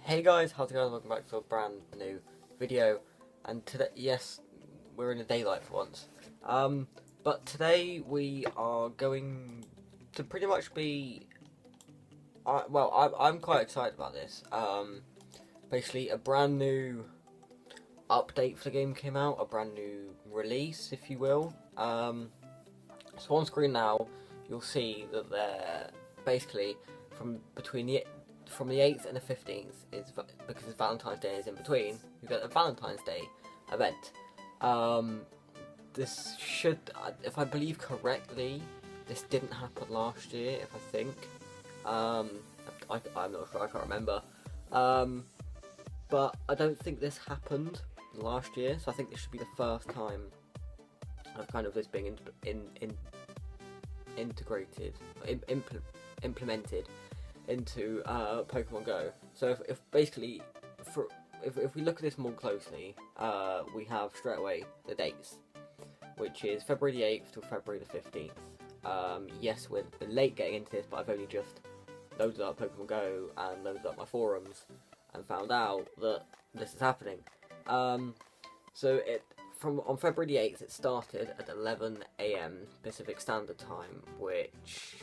Hey guys, how's it going? Welcome back to a brand new video. And today, yes, we're in the daylight for once. But today we are going to pretty much be, I'm quite excited about this. Basically a brand new update for the game came out, a brand new release, if you will. So on screen now, you'll see that they're basically from the 8th and the 15th, is because Valentine's Day is in between, you get a Valentines Day event. This should, if I believe correctly, this didn't happen last year, if I think. I'm not sure, I can't remember. But I don't think this happened last year, so I think this should be the first time of kind of this being integrated, implemented into Pokemon Go. So if basically, if we look at this more closely, we have straight away the dates, which is February the 8th till February the 15th. Yes, we're late getting into this, but I've only just loaded up Pokemon Go and loaded up my forums and found out that this is happening. So on February the 8th, it started at 11 AM Pacific Standard Time, which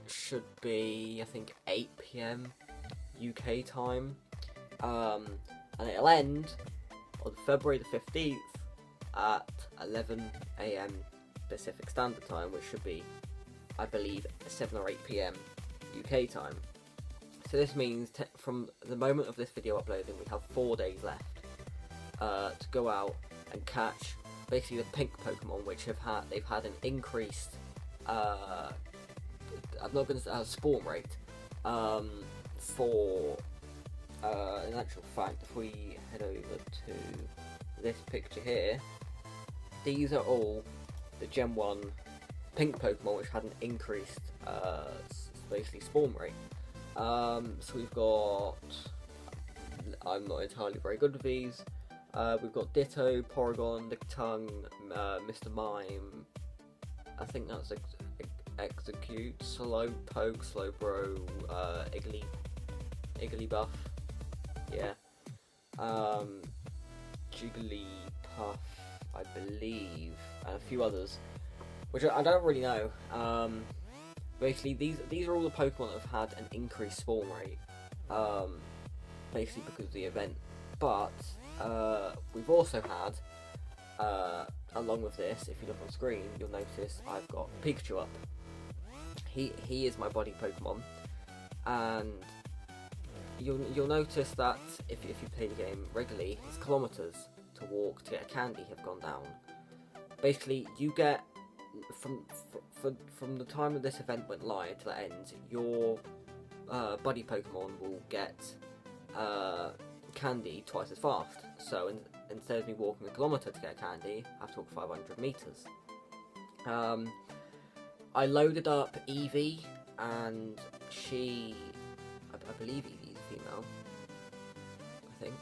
should be, I think, 8 PM UK time. And it'll end on February the 15th at 11 AM Pacific Standard Time, which should be, I believe, 7 or 8 PM UK time. So this means from the moment of this video uploading, we have 4 days left to go out and catch basically the pink Pokemon, which they've had an increased I'm not going to say spawn rate. In actual fact, if we head over to this picture here, these are all the Gen 1 pink Pokemon, which had an increased basically spawn rate. So we've got, I'm not entirely very good with these. We've got Ditto, Porygon, Lickitung, Mr. Mime. I think that's Execute, Slowpoke, Slowbro, Igglybuff, yeah, Jigglypuff, I believe, and a few others, which I don't really know. Basically, these are all the Pokemon that have had an increased spawn rate, basically because of the event. But we've also had, along with this, if you look on screen, you'll notice I've got Pikachu up. He is my body Pokemon, and you'll notice that if you play the game regularly, his kilometers to walk to get a candy have gone down. Basically, you get from the time that this event went live till it ends, your buddy Pokemon will get candy twice as fast. So instead of me walking a kilometer to get a candy, I have to walk 500 meters. I loaded up Eevee, and I believe Eevee is a female, I think.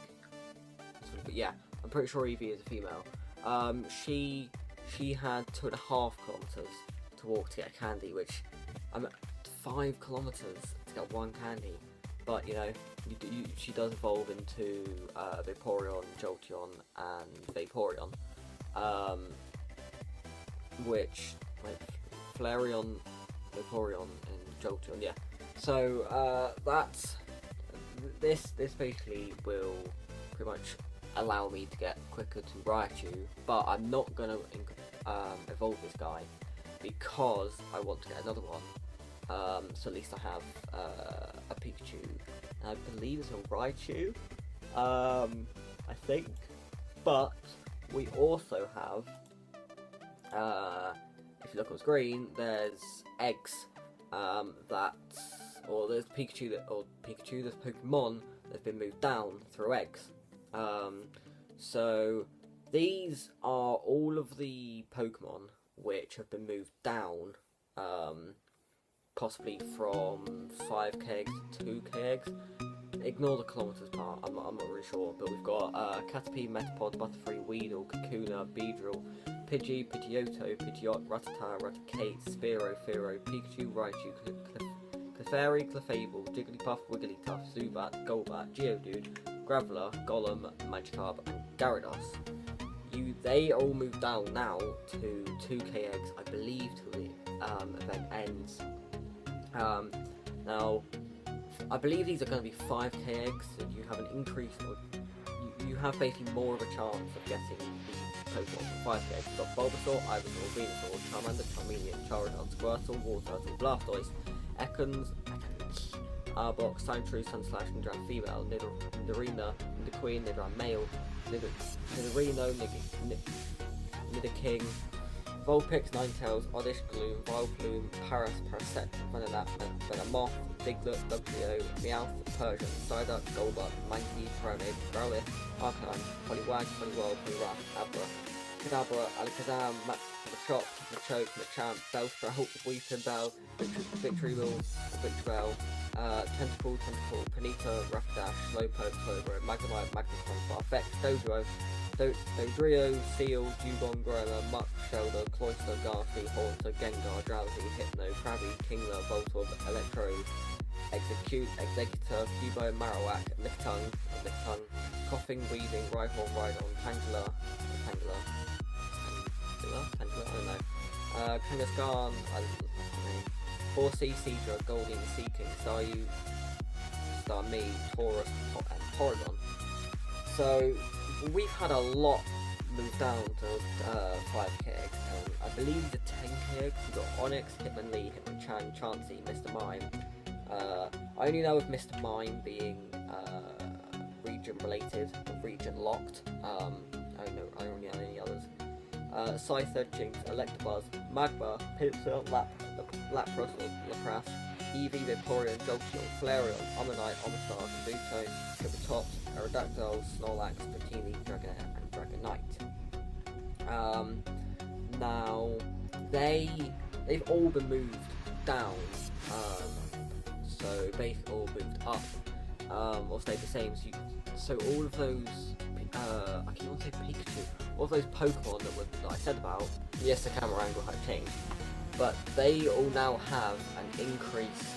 But yeah, I'm pretty sure Eevee is a female. She had 2.5 kilometers to walk to get a candy, which I'm at 5 kilometers to get one candy. But you know, she does evolve into Vaporeon, Jolteon, and Vaporeon, which like Flareon, Vaporeon, and Jolteon, yeah. So this basically will pretty much allow me to get quicker to Raichu, but I'm not gonna evolve this guy because I want to get another one. So at least I have a Pikachu. I believe it's a Raichu, I think. But we also have, if you look on screen, there's eggs there's Pikachu there's Pokemon that have been moved down through eggs. So these are all of the Pokemon which have been moved down, possibly from 5k eggs to 2k eggs. Ignore the kilometers part, I'm not really sure, but we've got Caterpie, Metapod, Butterfree, Weedle, Kakuna, Beedrill, Pidgey, Pidgeotto, Pidgeot, Rattata, Raticate, Spearow, Fearow, Pikachu, Raichu, Clefairy, Clefable, Jigglypuff, Wigglytuff, Zubat, Golbat, Geodude, Graveler, Golem, Magikarp, and Gyarados. They all move down now to 2k eggs, I believe, till the event ends. Now, I believe these are going to be 5k eggs, so you have an increase, or you have basically more of a chance of getting these Pokemon from 5k eggs. You've got Bulbasaur, Ivysaur, Venusaur, Charmander, Charmeleon, Charizard, Squirtle, Wartortle, Blastoise, Ekans, Arbok, Sandshrew, Sunslash, Nidoran Female, Nidorina, Nidoqueen, Nidoran Male, Nidorino, Nidoking, Vulpix, Ninetales, Oddish, Gloom, Vileplume, Paras, Parasect, Venonat, Venomoth, Diglett, Luxio, Meowth, Persian, Psyduck, Golbat, Mankey, Pyronid, Growlithe, Arcanine, Poliwag, Poliwhirl, Poliwrath, Abra, Kadabra, Alakazam, Machop, Machoke, Machamp, Bellsprout, Weepinbell, Victreebel, Tentacle, Ponyta, Rapidash, Slowpoke, Slowbro, Magnemite, Magneton, Farfetch, Dodrio, Seal, Dugong, Growler, Muck, Shelder, Cloyster, Garty, Haunter, Gengar, Drowsy, Hypno, Krabby, Kingler, Voltorb, Electro, Executor, Cubo, Marowak, Lickitung, Coughing, Wheezing, Rhyhorn, Rhydon, Tangela, I don't know, Kangaskhan, Horsey, Seadra, Goldeen, Seaking, Staryu, Starmie, Taurus, and Porygon. So, we've had a lot move down to 5k eggs, and I believe the 10k eggs, you've got Onyx, Hitmonlee, Hitmonchan, Chansey, Mr. Mime. I only know of Mr. Mime being region related, or region locked. I don't really know any others. Scyther, Jinx, Electabuzz, Magma, Pinsir, Lapras, Lapras, Eevee, Vaporeon, Jolteon, Flareon, Ammonite, Omastar, Kabuto, Triceratops, Aerodactyl, Snorlax, Dratini, Dragonair, and Dragonite. Now, they've all been moved down, so basically all moved up, or stayed the same. So all of those, I keep on saying Pikachu, all of those Pokemon that I said about, yes, the camera angle had changed, but they all now have an increased,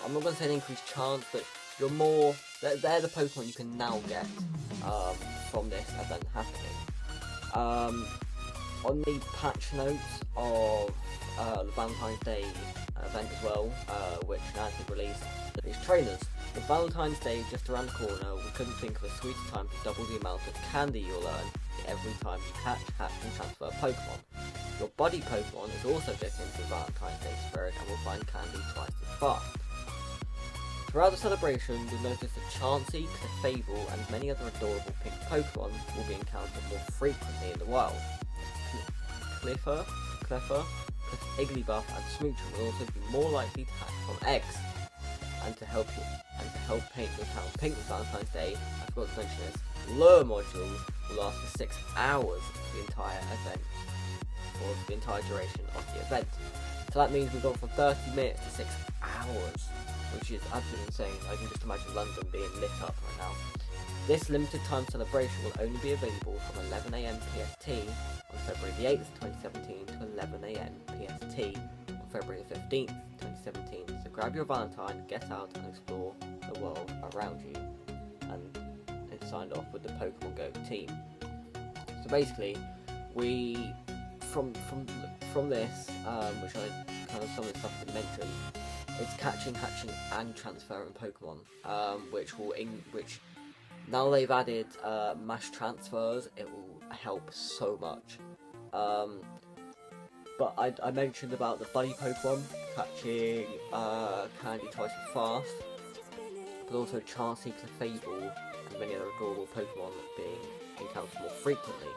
I'm not going to say an increased chance, but they're the Pokemon you can now get from this event happening. On the patch notes of the Valentine's Day event as well, which Niantic released, these trainers. With Valentine's Day just around the corner, we couldn't think of a sweeter time to double the amount of candy you'll earn every time you catch, hatch and transfer Pokemon. Your buddy Pokemon is also getting into the Valentine's Day spirit and will find candy twice as fast. Throughout the celebration, you'll notice that Chansey, Clefable and many other adorable pink Pokemon will be encountered more frequently in the wild. Cleffa, Igglybuff and Smoochum will also be more likely to hatch from eggs. And to help paint your town pink with Valentine's Day, I forgot to mention this, lure modules will last for 6 hours for the entire event, or the entire duration of the event. So that means we've gone from 30 minutes to 6 hours, which is absolutely insane. I can just imagine London being lit up right now. This limited time celebration will only be available from 11 AM PST on February the 8th, 2017 to 11 AM PST on February the 15th, 2017. So grab your Valentine, get out and explore the world around you. And it signed off with the Pokemon Go team. So basically, we from this, which I kind of some of the stuff we mentioned, it's catching, hatching, and transferring Pokemon, which now they've added mass transfers. It will help so much. But I mentioned about the buddy Pokemon catching candy twice as fast, but also Chansey, Clefable, and many other adorable Pokemon being encountered more frequently.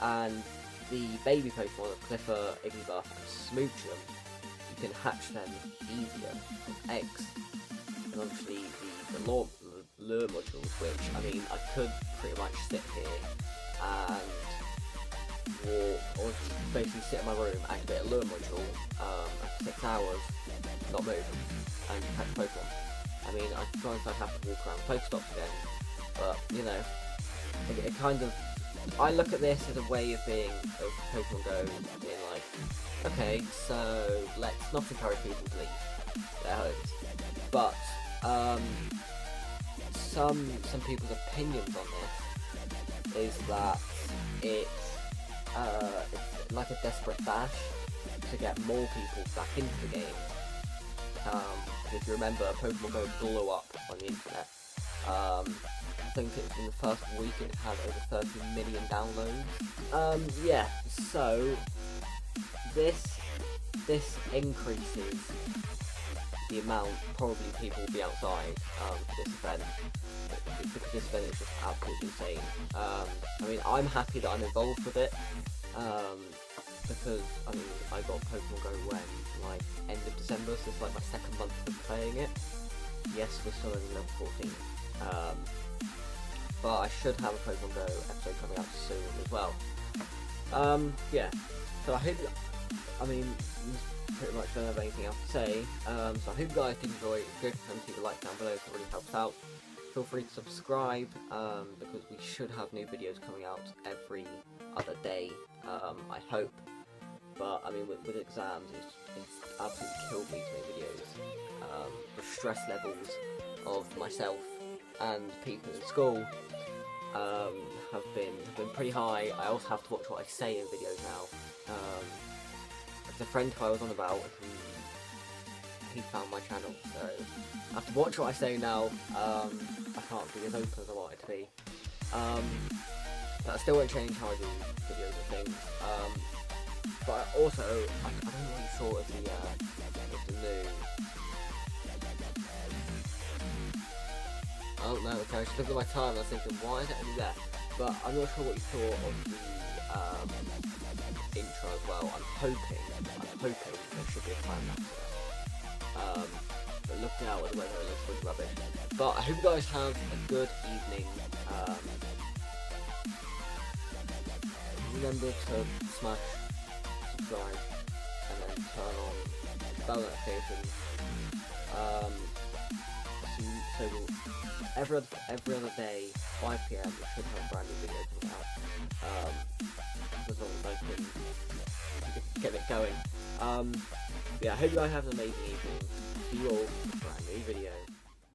And the baby Pokemon of Cleffa, Igglybuff, and Smoochum, you can hatch them easier from eggs. And obviously the lure modules, which, I mean, I could pretty much sit here and walk, or basically sit in my room, activate a lure module for 6 hours, not move, and catch Pokemon. I mean, I sometimes I'd have to walk around Pokestops again, but, you know, it kind of, I look at this as a way of Pokemon Go being like, Okay, so let's not encourage people to leave their homes, but some people's opinions on this is that it's like a desperate dash to get more people back into the game. If you remember, Pokemon Go blew up on the internet. I think in the first week it had over 30 million downloads. Yeah, so this increases the amount probably people will be outside for this event, because this event is just absolutely insane. I mean, I'm happy that I'm involved with it, because I mean, I got Pokemon Go when, like, end of December, so it's like my second month of playing it. Yes, we're still only level 14, but I should have a Pokemon Go episode coming out soon as well. Yeah, so I hope, I mean, pretty much don't have anything else to say, so I hope you guys did enjoy it. Good, remember to leave a like down below, if it really helps out. Feel free to subscribe, because we should have new videos coming out every other day, I hope. But I mean, with exams, it's absolutely killed me to make videos. The stress levels of myself and people in school have been pretty high. I also have to watch what I say in videos now. The friend who I was on about, he found my channel, so I have to watch what I say now. I can't be as open as I wanted to be. But I still won't change how I do videos and things. But also, I don't know what you thought of the new. Oh no, okay, I just looked at my time and I was thinking, why is it only there? But I'm not sure what you thought of the intro as well. I'm hoping there should be a time lapse for that. But looking out at the weather, it looks pretty rubbish. But I hope you guys have a good evening. Remember to smash subscribe and then turn on bell notifications. So every other day, 5 PM, we should have a brand new video coming out. As long as I can get it going. Yeah, I hope you guys have an amazing evening. See you all in a brand new video.